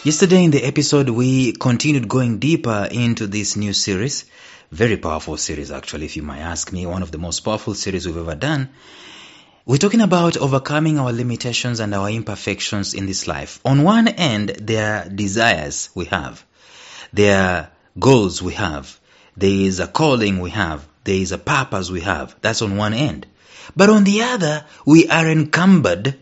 Yesterday in the episode, we continued going deeper into this new series. Very powerful series, actually, if you might ask me. One of the most powerful series we've ever done. We're talking about overcoming our limitations and our imperfections in this life. On one end, there are desires we have. There are goals we have. There is a calling we have. There is a purpose we have. That's on one end. But on the other, we are encumbered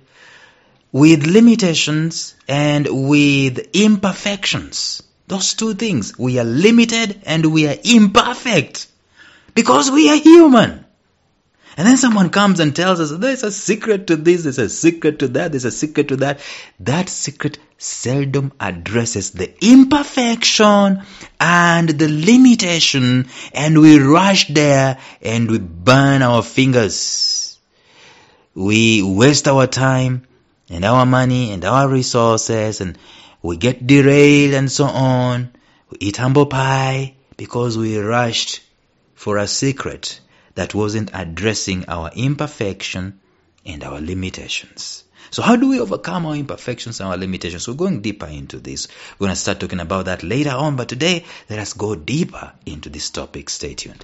with limitations and with imperfections. Those two things. We are limited and we are imperfect because we are human. And then someone comes and tells us, there's a secret to this, there's a secret to that, there's a secret to that. That secret seldom addresses the imperfection and the limitation, and we rush there and we burn our fingers. We waste our time and our money and our resources, and we get derailed and so on. We eat humble pie because we rushed for a secret that wasn't addressing our imperfection and our limitations. So how do we overcome our imperfections and our limitations? We're going deeper into this. We're going to start talking about that later on, but today, let us go deeper into this topic. Stay tuned.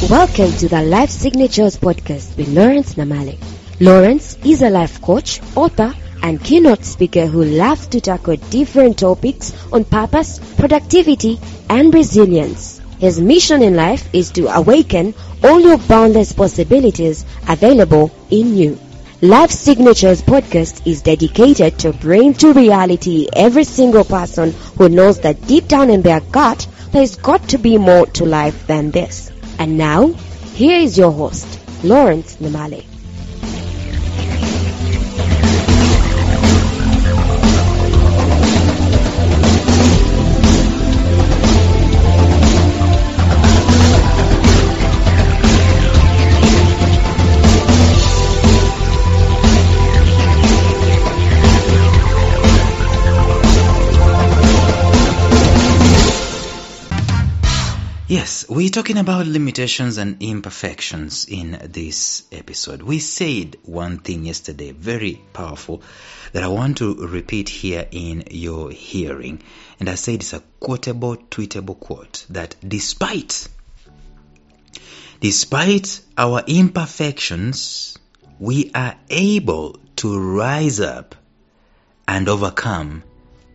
Welcome to the Life Signatures podcast with Lawrence Namale. Lawrence is a life coach, author, and keynote speaker who loves to tackle different topics on purpose, productivity, and resilience. His mission in life is to awaken all your boundless possibilities available in you. Life Signatures podcast is dedicated to bring to reality every single person who knows that deep down in their gut, there's got to be more to life than this. And now, here is your host, Lawrence Namale. Yes, we're talking about limitations and imperfections in this episode. We said one thing yesterday, very powerful, that I want to repeat here in your hearing. And I said it's a quotable, tweetable quote, that despite our imperfections, we are able to rise up and overcome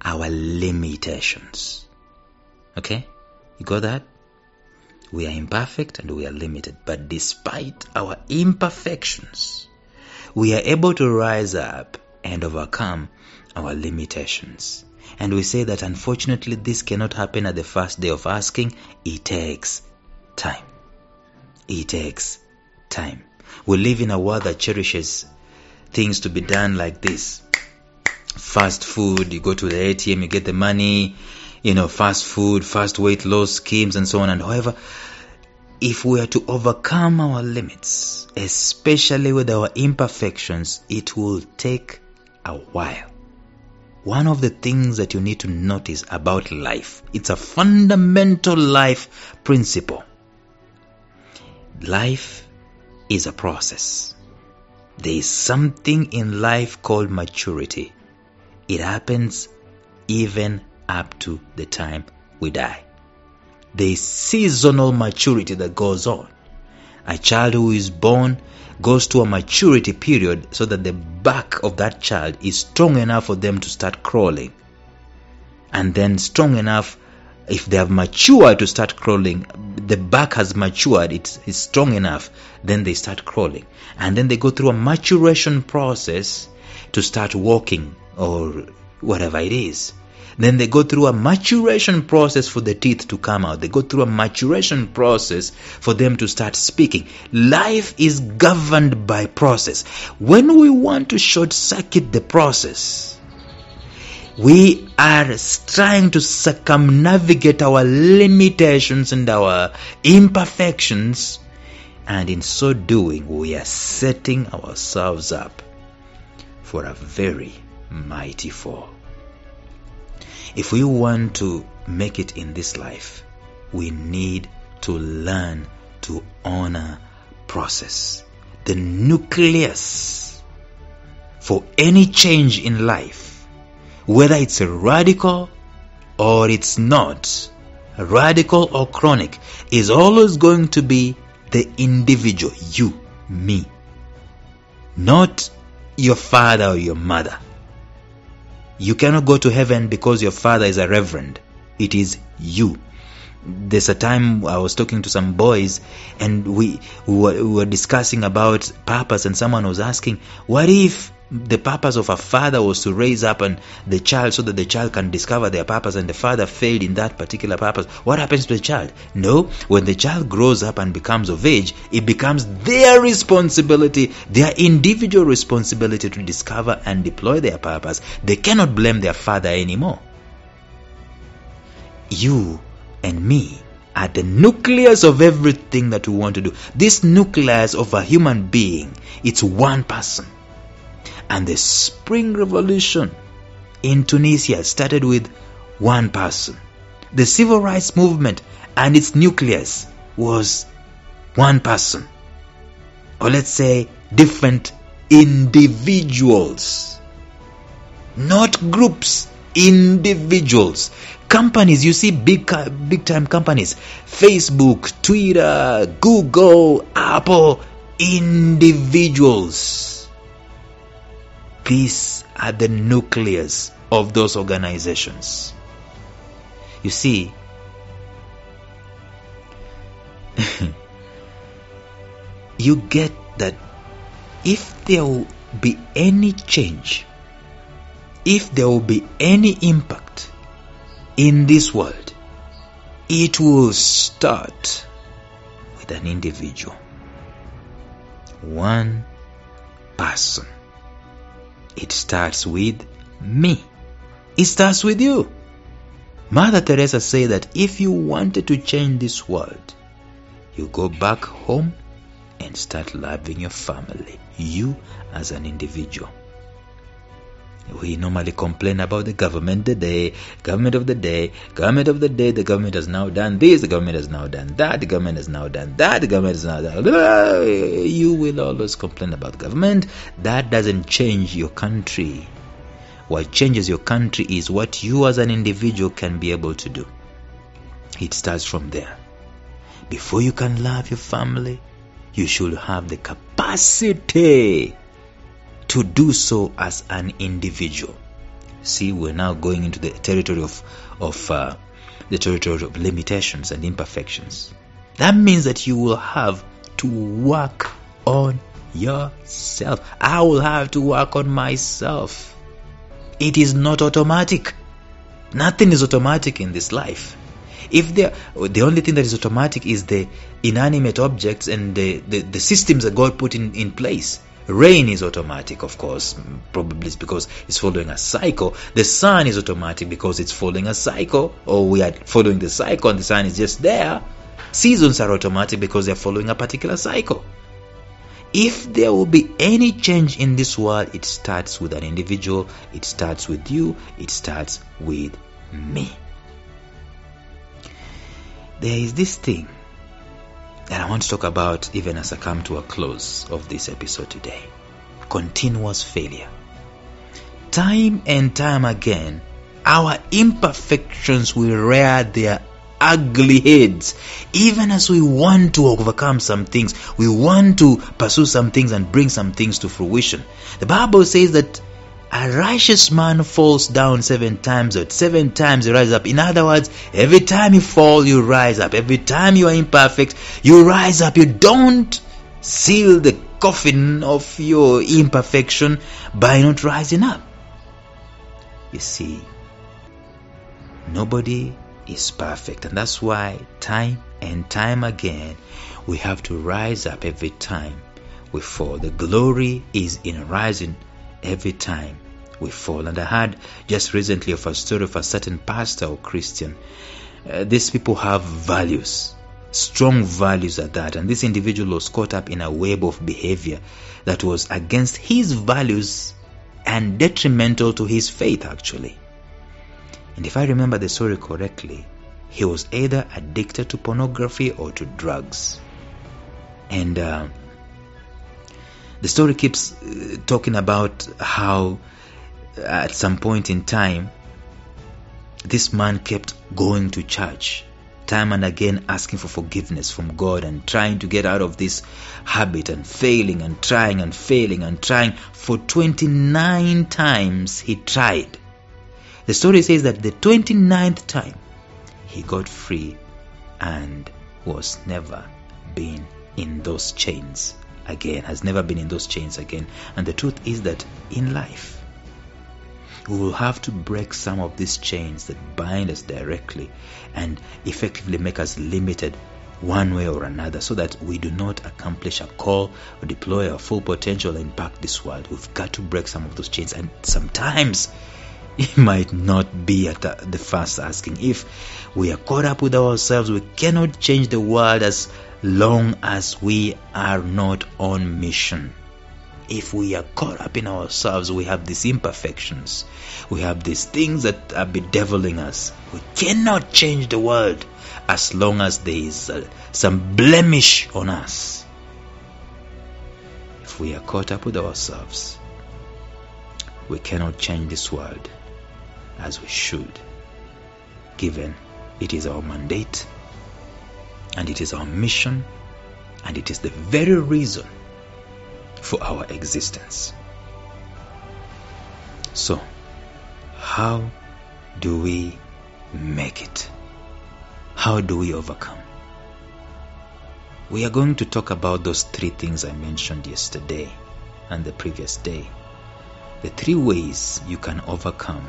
our limitations. Okay? You got that? We are imperfect and we are limited. But despite our imperfections, we are able to rise up and overcome our limitations. And we say that unfortunately this cannot happen at the first day of asking. It takes time. It takes time. We live in a world that cherishes things to be done like this. Fast food, you go to the ATM, you get the money, fast food, fast weight loss schemes and so on. And however, if we are to overcome our limits, especially with our imperfections, it will take a while. One of the things that you need to notice about life, it's a fundamental life principle. Life is a process. There is something in life called maturity. It happens even up to the time we die. There is seasonal maturity that goes on. A child who is born goes to a maturity period so that the back of that child is strong enough for them to start crawling. And then strong enough, if they have matured to start crawling, the back has matured, it's strong enough, then they start crawling. And then they go through a maturation process to start walking or whatever it is. Then they go through a maturation process for the teeth to come out. They go through a maturation process for them to start speaking. Life is governed by process. When we want to short circuit the process, we are trying to circumnavigate our limitations and our imperfections, and in so doing, we are setting ourselves up for a very, mighty fall. If we want to make it in this life, we need to learn to honor process. The nucleus for any change in life, whether it's a radical or it's not, radical or chronic, is always going to be the individual, you, me, not your father or your mother. You cannot go to heaven because your father is a reverend. It is you. There's a time I was talking to some boys and we were discussing about purpose, and someone was asking, what if the purpose of a father was to raise up and the child so that the child can discover their purpose, and the father failed in that particular purpose? What happens to the child? No, when the child grows up and becomes of age, it becomes their responsibility, their individual responsibility to discover and deploy their purpose. They cannot blame their father anymore. You and me are the nucleus of everything that we want to do. This nucleus of a human being, it's one person. And the Spring Revolution in Tunisia started with one person. The Civil Rights Movement and its nucleus was one person. Or let's say different individuals. Not groups, individuals. Companies, you see big time companies, Facebook, Twitter, Google, Apple, individuals. These are the nucleus of those organizations. You see, you get that if there will be any change, if there will be any impact in this world, it will start with an individual. One person. It starts with me. It starts with you. Mother Teresa said that if you wanted to change this world, you go back home and start loving your family, you as an individual. We normally complain about the government of the day, the government of the day, the government has now done this, the government has now done that, the government has now done that, the government has now done that. You will always complain about the government. That doesn't change your country. What changes your country is what you as an individual can be able to do. It starts from there. Before you can love your family, you should have the capacity to do so as an individual. See, we're now going into the territory of limitations and imperfections. That means that you will have to work on yourself. I will have to work on myself. It is not automatic. Nothing is automatic in this life. If the only thing that is automatic is the inanimate objects and the systems that God put in place. Rain is automatic, of course, probably it's because it's following a cycle. The sun is automatic because it's following a cycle, or we are following the cycle and the sun is just there. Seasons are automatic because they're following a particular cycle. If there will be any change in this world, it starts with an individual, it starts with you, it starts with me. There is this thing that I want to talk about even as I come to a close of this episode today. Continuous failure. Time and time again, our imperfections will rear their ugly heads. Even as we want to overcome some things, we want to pursue some things and bring some things to fruition. The Bible says that a righteous man falls down 7 times, but 7 times he rises up. In other words, every time you fall, you rise up. Every time you are imperfect, you rise up. You don't seal the coffin of your imperfection by not rising up. You see, nobody is perfect, and that's why time and time again we have to rise up every time we fall. The glory is in rising every time we fall. And I heard just recently of a story of a certain pastor or Christian. These people have values, strong values at that, and this individual was caught up in a web of behavior that was against his values and detrimental to his faith, actually. And if I remember the story correctly, he was either addicted to pornography or to drugs. And the story keeps talking about how at some point in time, this man kept going to church time and again, asking for forgiveness from God and trying to get out of this habit, and failing and trying and failing and trying. For 29 times he tried. The story says that the 29th time he got free and was never been in those chains again, has never been in those chains again. And the truth is that in life, we will have to break some of these chains that bind us directly and effectively make us limited one way or another, so that we do not accomplish a call or deploy our full potential and impact this world. We've got to break some of those chains, and sometimes it might not be at the first asking. If we are caught up with ourselves, we cannot change the world as long as we are not on mission. If we are caught up in ourselves, we have these imperfections, we have these things that are bedeviling us. We cannot change the world as long as there is some blemish on us. If we are caught up with ourselves, we cannot change this world as we should, given it is our mandate, and it is our mission, and it is the very reason for our existence. So, how do we make it? How do we overcome? We are going to talk about those three things I mentioned yesterday and the previous day. The three ways you can overcome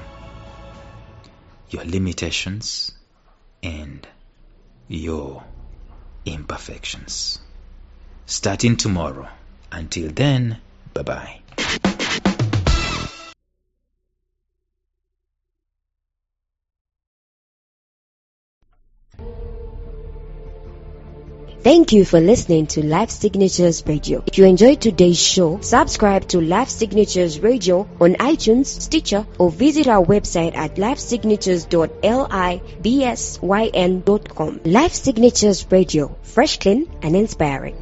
your limitations and your imperfections. Starting tomorrow. Until then, bye-bye. Thank you for listening to Life Signatures Radio. If you enjoyed today's show, subscribe to Life Signatures Radio on iTunes, Stitcher, or visit our website at lifesignatures.libsyn.com. Life Signatures Radio, fresh, clean, and inspiring.